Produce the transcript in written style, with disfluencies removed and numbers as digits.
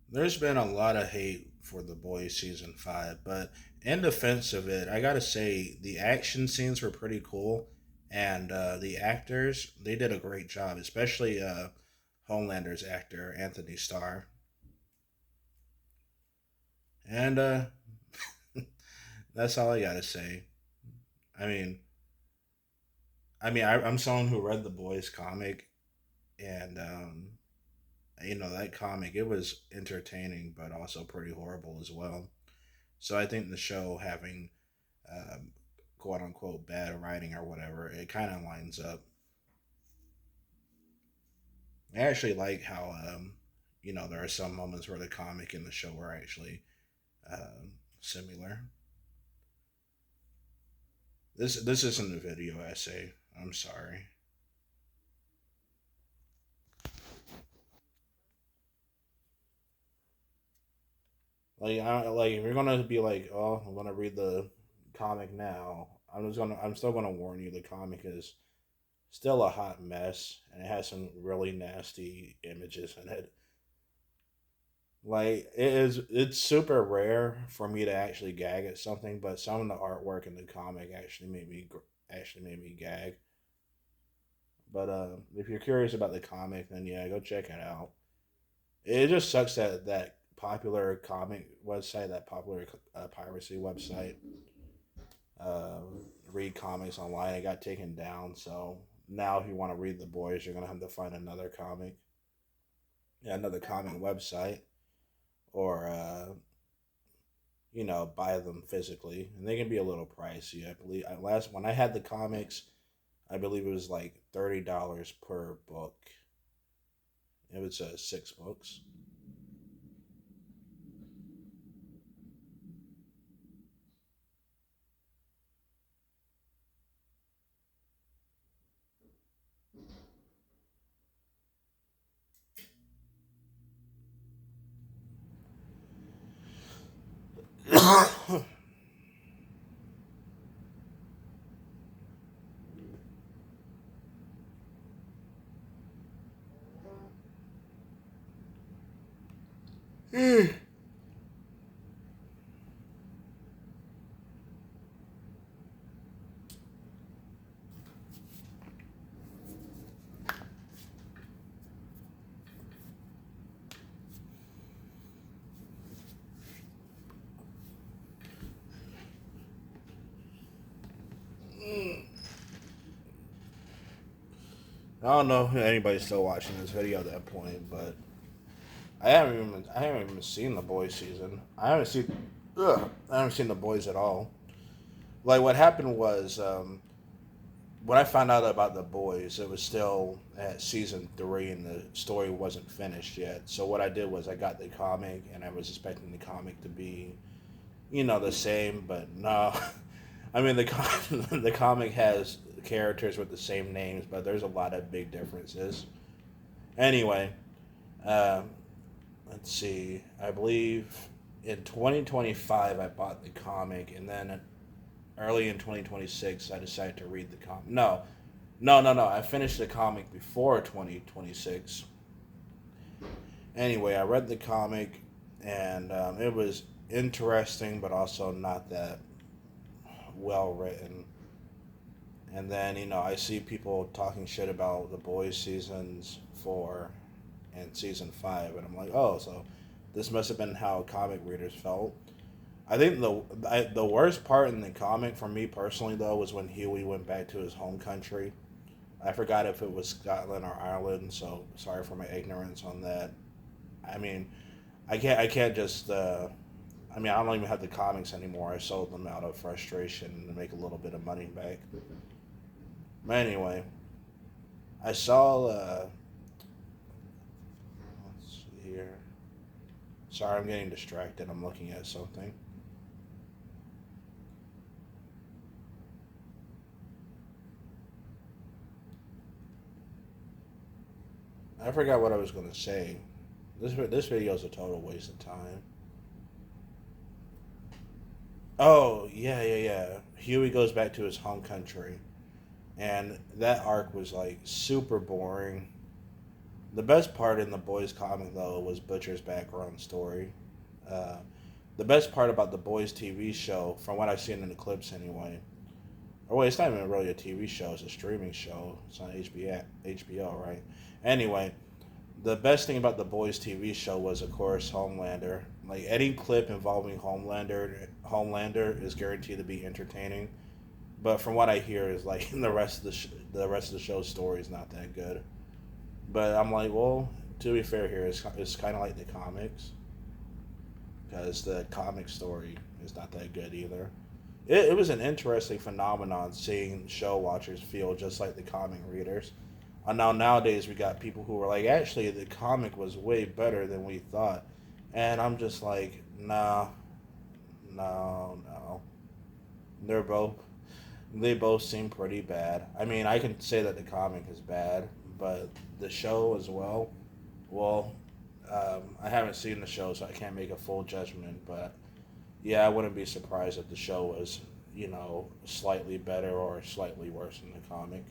There's been a lot of hate for The Boys season 5, but in defense of it, I gotta say the action scenes were pretty cool, and the actors they did a great job, especially Homelander's actor Anthony Starr, and that's all I gotta say. I mean, I'm someone who read the Boys comic, and that comic it was entertaining, but also pretty horrible as well. So I think the show having um, quote unquote bad writing or whatever, it kind of lines up. I actually like how there are some moments where the comic and the show are actually similar. This isn't a video essay. I'm sorry. Like if you're gonna be like, oh, I'm gonna read the comic now. I'm still gonna warn you. The comic is still a hot mess, and it has some really nasty images in it. Like it's super rare for me to actually gag at something, but some of the artwork in the comic actually made me gag. But if you're curious about the comic, then yeah, go check it out. It just sucks that that popular comic website, that popular piracy website, uh, read comics online, it got taken down. So now, if you want to read the boys, you're gonna have to find another comic, yeah, another comic website, or buy them physically, and they can be a little pricey. I believe last when I had the comics, I believe it was like $30 per book. It was 6 books. I don't know if anybody's still watching this video at that point, but I haven't even seen the boys season. I haven't seen the boys at all. Like what happened was when I found out about the boys, it was still at season 3 and the story wasn't finished yet. So what I did was I got the comic and I was expecting the comic to be, the same, but no. I mean the comic has characters with the same names, but there's a lot of big differences. Anyway, um, let's see. I believe in 2025 I bought the comic, and then early in 2026 I decided to read the comic. No, no, no, no. I finished the comic before 2026. Anyway, I read the comic, and it was interesting, but also not that well written. And then I see people talking shit about the boys seasons 4 and season 5, and I'm like, oh, so this must have been how comic readers felt. I think the worst part in the comic for me personally though was when Huey went back to his home country. I forgot if it was Scotland or Ireland, so sorry for my ignorance on that. I mean, I can't just I don't even have the comics anymore. I sold them out of frustration to make a little bit of money back. But anyway, I saw let's see here. Sorry, I'm getting distracted. I'm looking at something. I forgot what I was gonna say. This video is a total waste of time. Oh yeah, yeah, yeah. Huey goes back to his home country, and that arc was like super boring. The best part in the Boys comic though was Butcher's background story. Uh, the best part about the Boys TV show, from what I've seen in the clips anyway, or wait, it's not even really a TV show; it's a streaming show. It's on HBO, right? Anyway, the best thing about the Boys TV show was, of course, Homelander. Like any clip involving Homelander is guaranteed to be entertaining. But from what I hear, is like the rest of the show's story is not that good. But I'm like, well, to be fair here, it's kind of like the comics, because the comic story is not that good either. It was an interesting phenomenon seeing show watchers feel just like the comic readers. And now nowadays we got people who are like, actually, the comic was way better than we thought, and I'm just like, nah, no, no. They're both they both seem pretty bad. I mean, I can say that the comic is bad, but the show as well. Well, I haven't seen the show, so I can't make a full judgment. But yeah, I wouldn't be surprised if the show was, slightly better or slightly worse than the comic.